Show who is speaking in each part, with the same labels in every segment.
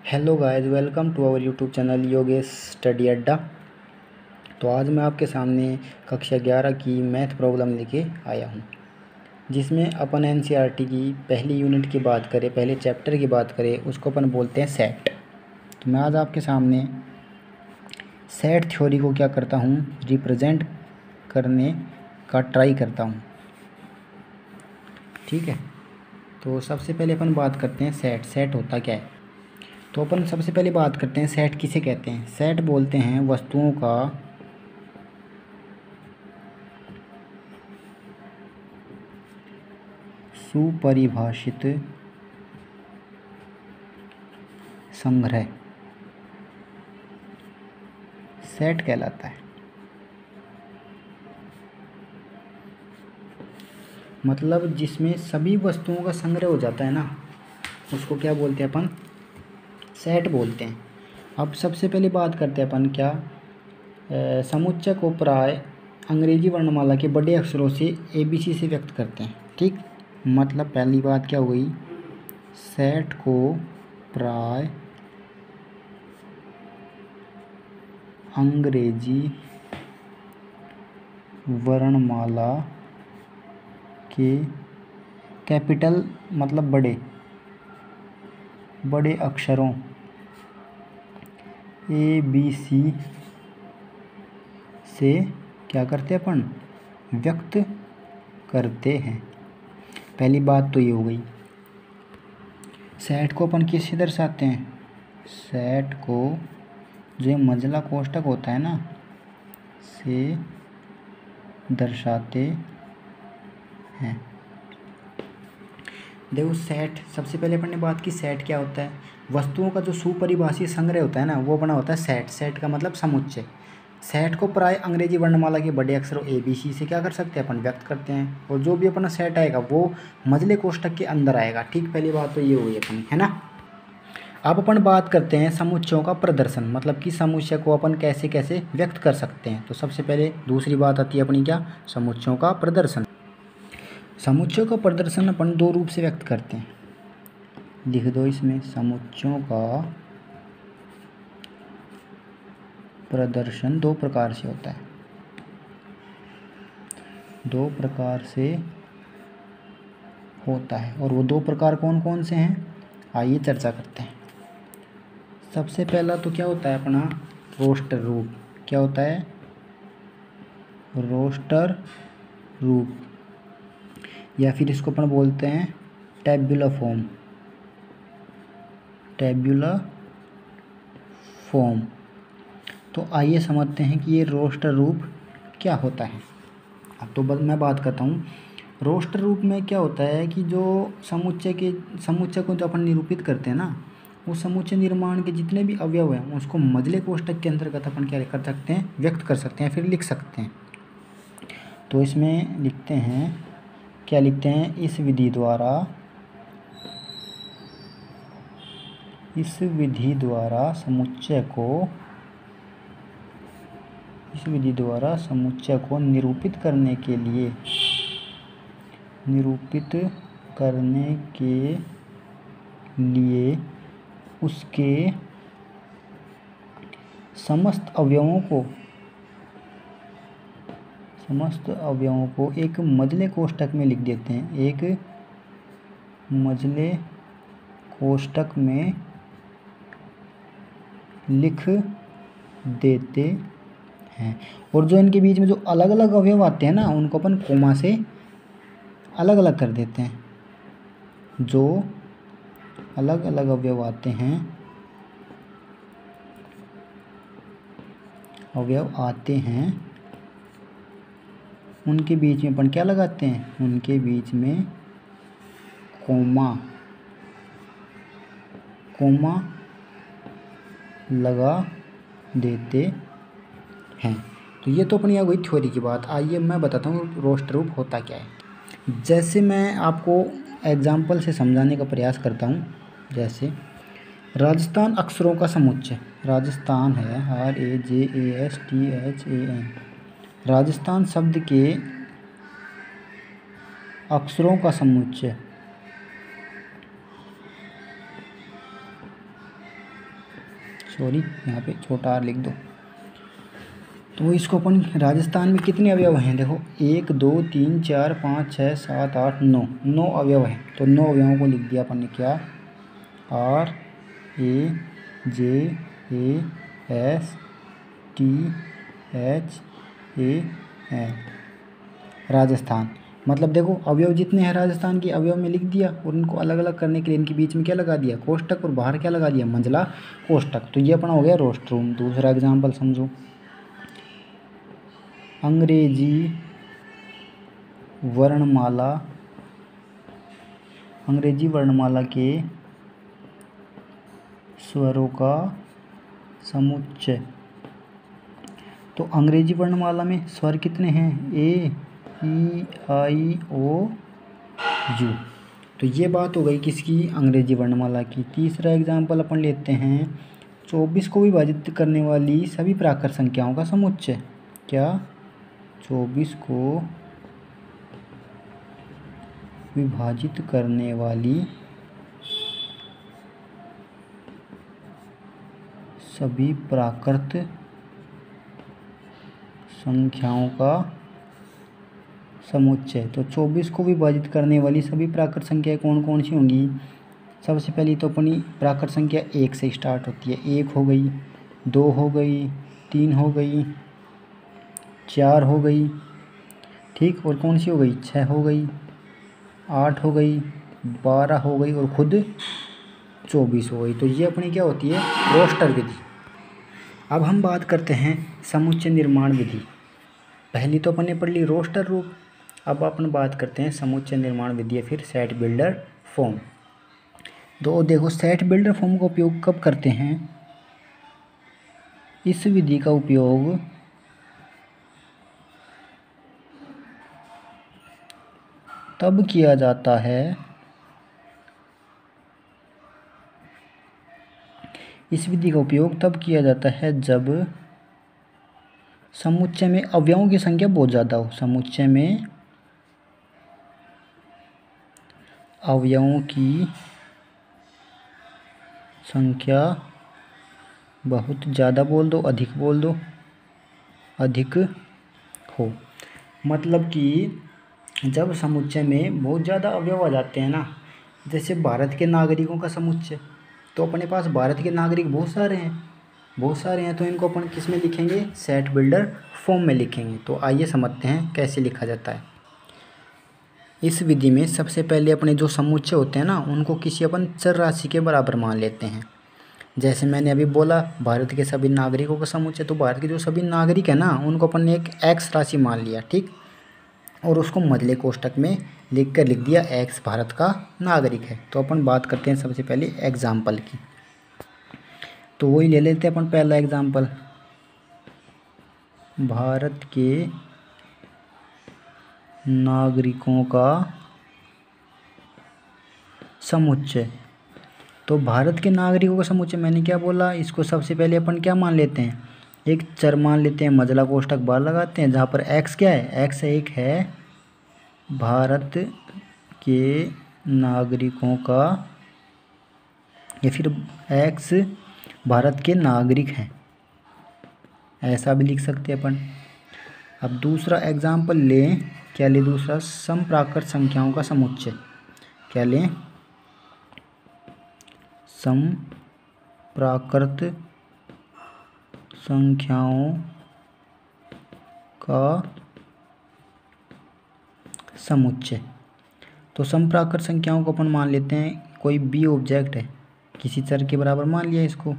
Speaker 1: Hello guys, welcome to our YouTube channel Yogesh study Adda. तो आज मैं आपके सामने कक्षा 11 की मैथ प्रॉब्लम लेके आया हूँ, जिसमें अपन एनसीईआरटी की पहली यूनिट की बात करें, पहले चैप्टर की बात करें, उसको अपन बोलते हैं सेट। तो मैं आज आपके सामने सेट थ्योरी को क्या करता हूँ, रिप्रेजेंट करने का ट्राई करता हूँ। ठीक है, तो सबसे पहले अपन बात करते हैं सेट होता क्या है। तो अपन सबसे पहले बात करते हैं सेट किसे कहते हैं। सेट बोलते हैं वस्तुओं का सुपरिभाषित संग्रह, सेट कहलाता है। मतलब जिसमें सभी वस्तुओं का संग्रह हो जाता है ना, उसको क्या बोलते हैं अपन, सेट बोलते हैं। अब सबसे पहले बात करते हैं अपन क्या, समुच्चय को प्राय अंग्रेजी वर्णमाला के बड़े अक्षरों से ABC से व्यक्त करते हैं। ठीक, मतलब पहली बात क्या हुई, सेट को प्राय अंग्रेजी वर्णमाला के कैपिटल मतलब बड़े अक्षरों ABC से क्या करते हैं अपन, व्यक्त करते हैं। पहली बात तो ये हो गई। सेट को अपन किससे दर्शाते हैं, सेट को जो मंझला कोष्ठक होता है ना, से दर्शाते हैं। देखो सेट, सबसे पहले अपन ने बात की सेट क्या होता है, वस्तुओं का जो सुपरिभाषित संग्रह होता है ना, वो बना होता है सेट। सेट का मतलब समुच्चय। सेट को प्राय अंग्रेजी वर्णमाला के बड़े अक्षरों ABC से क्या कर सकते हैं अपन, व्यक्त करते हैं। और जो भी अपना सेट आएगा वो मझले कोष्ठक के अंदर आएगा। ठीक, पहली बात तो ये हुई अपनी, है ना। अब अपन बात करते हैं समुच्चयों का प्रदर्शन, मतलब कि समुच्चय को अपन कैसे कैसे व्यक्त कर सकते हैं। तो सबसे पहले दूसरी बात आती है अपनी क्या, समुच्चयों का प्रदर्शन। समुच्चयों का प्रदर्शन अपन दो रूप से व्यक्त करते हैं, लिख दो इसमें। समुच्चयों का प्रदर्शन दो प्रकार से होता है, दो प्रकार से होता है। और वो दो प्रकार कौन कौन से हैं, आइए चर्चा करते हैं। सबसे पहला तो क्या होता है अपना, रोस्टर रूप। क्या होता है, रोस्टर रूप, या फिर इसको अपन बोलते हैं टैब्यूलर फॉर्म। Tabular form. तो आइए समझते हैं कि ये रोस्टर रूप क्या होता है। अब तो मैं बात करता हूँ। रोस्टर रूप में क्या होता है कि जो समुच्चय को जो अपन निरूपित करते हैं ना, वो समुच्चय निर्माण के जितने भी अवयव हैं उसको मझले कोष्ठक के अंतर्गत अपन क्या कर सकते हैं, व्यक्त कर सकते हैं, फिर लिख सकते हैं। तो इसमें लिखते हैं, क्या लिखते हैं, इस विधि द्वारा समुच्चय को निरूपित करने के लिए उसके समस्त अवयवों को एक मझले कोष्ठक में लिख देते हैं, एक मझले कोष्ठक में लिख देते हैं। और जो इनके बीच में जो अलग अलग अवयव आते हैं ना, उनको अपन कोमा से अलग अलग कर देते हैं। जो अलग अलग अवयव आते हैं उनके बीच में अपन क्या लगाते हैं, उनके बीच में कोमा लगा देते हैं। तो ये तो अपनी आ गई थ्योरी की बात। आइए मैं बताता हूँ रोस्टर रूप होता क्या है। जैसे मैं आपको एग्जाम्पल से समझाने का प्रयास करता हूँ। जैसे राजस्थान अक्षरों का समुच्चय, राजस्थान है RAJASTHAN, राजस्थान शब्द के अक्षरों का समुच्चय सॉरी यहाँ पे छोटा आर लिख दो। तो इसको अपन राजस्थान में कितने अवयव हैं, देखो 1 2 3 4 5 6 7 8 9, 9 अवयव हैं। तो 9 अवयवों को लिख दिया अपन ने क्या, R A J A S T H A N, Rajasthan. मतलब देखो अवयव जितने हैं राजस्थान के, अवयव में लिख दिया और उनको अलग अलग करने के लिए इनके बीच में क्या लगा दिया, कोष्टक, और बाहर क्या लगा दिया, मंझला कोष्टक। तो ये अपना हो गया रोस्ट्रूम। दूसरा एग्जाम्पल समझो, अंग्रेजी वर्णमाला के स्वरों का समुच्चय। तो अंग्रेजी वर्णमाला में स्वर कितने हैं, A E I O U। तो ये बात हो गई किसकी, अंग्रेजी वर्णमाला की। तीसरा एग्जाम्पल अपन लेते हैं 24 को विभाजित करने वाली सभी प्राकृत संख्याओं का समुच्चय। क्या, 24 को विभाजित करने वाली सभी प्राकृत संख्याओं का समुच्चय। तो 24 को विभाजित करने वाली सभी प्राकृत संख्याएं कौन कौन सी होंगी। सबसे पहली तो अपनी प्राकृत संख्या 1 से स्टार्ट होती है। 1 हो गई, 2 हो गई, 3 हो गई, 4 हो गई, ठीक, और कौन सी हो गई, 6 हो गई, 8 हो गई, 12 हो गई, और खुद 24 हो गई। तो ये अपनी क्या होती है, रोस्टर विधि। अब हम बात करते हैं समुच्चय निर्माण विधि। पहली तो अपन ने पढ़ ली रोस्टर रूप, अब अपन बात करते हैं समुच्चय निर्माण विधि या फिर सेट बिल्डर फॉर्म। तो देखो सेट बिल्डर फॉर्म का उपयोग कब करते हैं, इस विधि का उपयोग तब किया जाता है, इस विधि का उपयोग तब किया जाता है जब समुच्चय में अवयवों की संख्या बहुत ज़्यादा हो। समुच्चय में अवयवों की संख्या बहुत ज़्यादा बोल दो, अधिक बोल दो, अधिक हो। मतलब कि जब समुच्चय में बहुत ज़्यादा अवयव आ जाते हैं ना, जैसे भारत के नागरिकों का समुच्चय, तो अपने पास भारत के नागरिक बहुत सारे हैं, तो इनको अपन किस में लिखेंगे, सेट बिल्डर फॉर्म में लिखेंगे। तो आइए समझते हैं कैसे लिखा जाता है। इस विधि में सबसे पहले अपने जो समुच्चय होते हैं ना, उनको किसी अपन चर राशि के बराबर मान लेते हैं। जैसे मैंने अभी बोला भारत के सभी नागरिकों का समुच्चय, तो भारत के जो सभी नागरिक हैं ना, उनको अपन ने एक एक्स राशि मान लिया, ठीक, और उसको मझले कोष्टक में लिख दिया एक्स भारत का नागरिक है। तो अपन बात करते हैं सबसे पहले एग्जाम्पल की। तो वही ले लेते हैं अपन पहला एग्जाम्पल, भारत के नागरिकों का समुच्चय। तो भारत के नागरिकों का समुच्चय मैंने क्या बोला, इसको सबसे पहले अपन क्या मान लेते हैं, एक चर मान लेते हैं, मझला कोष्टक बाहर लगाते हैं, जहाँ पर एक्स क्या है, एक्स एक है भारत के नागरिकों का, या फिर एक्स भारत के नागरिक हैं, ऐसा भी लिख सकते हैं अपन। अब दूसरा एग्जाम्पल लें, क्या लें दूसरा, समप्राकृत संख्याओं का समुच्चय। क्या लें, समप्राकृत संख्याओं का समुच्चय। तो समप्राकृत संख्याओं को अपन मान लेते हैं, कोई बी ऑब्जेक्ट है, किसी चर के बराबर मान लिया इसको,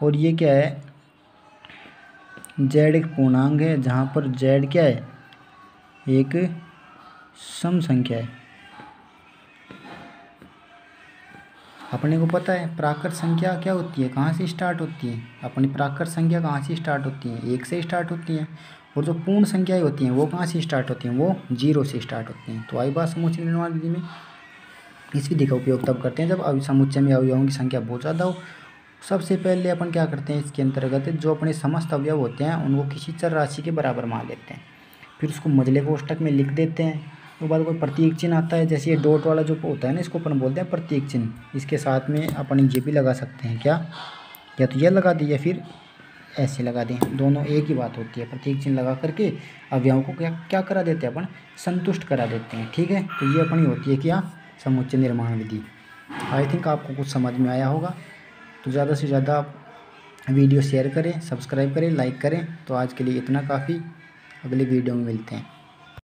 Speaker 1: और ये क्या है, जेड एक पूर्णांक है, जहाँ पर जेड क्या है, एक सम संख्या है। अपने को पता है प्राकृत संख्या क्या होती है, कहाँ से स्टार्ट होती है, अपनी प्राकृत संख्या कहाँ से स्टार्ट होती है, 1 से स्टार्ट होती हैं, और जो पूर्ण संख्याएं होती हैं वो कहाँ से स्टार्ट होती हैं, वो 0 से स्टार्ट होती हैं। तो आई बात समुच्चय निर्माण विधि में। इस विधि का उपयोग तब करते हैं जब समुच्चय में अवयवों की संख्या बहुत ज़्यादा हो। सबसे पहले अपन क्या करते हैं, इसके अंतर्गत जो अपने समस्त अवयव होते हैं उनको किसी चर राशि के बराबर मान लेते हैं, फिर उसको मझले कोष्टक में लिख देते हैं। उसके बाद कोई प्रतीक चिन्ह आता है, जैसे ये डॉट वाला जो होता है ना, इसको अपन बोलते हैं प्रतीक चिन्ह। इसके साथ में अपन ये भी लगा सकते हैं, क्या, या तो ये लगा दें या फिर ऐसे लगा दें, दोनों एक ही बात होती है। प्रतीक चिन्ह लगा करके अवयवों को क्या क्या करा देते हैं अपन, संतुष्ट करा देते हैं। ठीक है, तो ये अपनी होती है क्या, समुच्चय निर्माण विधि। आई थिंक आपको कुछ समझ में आया होगा। तो ज़्यादा से ज़्यादा आप वीडियो शेयर करें, सब्सक्राइब करें, लाइक करें। तो आज के लिए इतना काफ़ी, अगली वीडियो में मिलते हैं।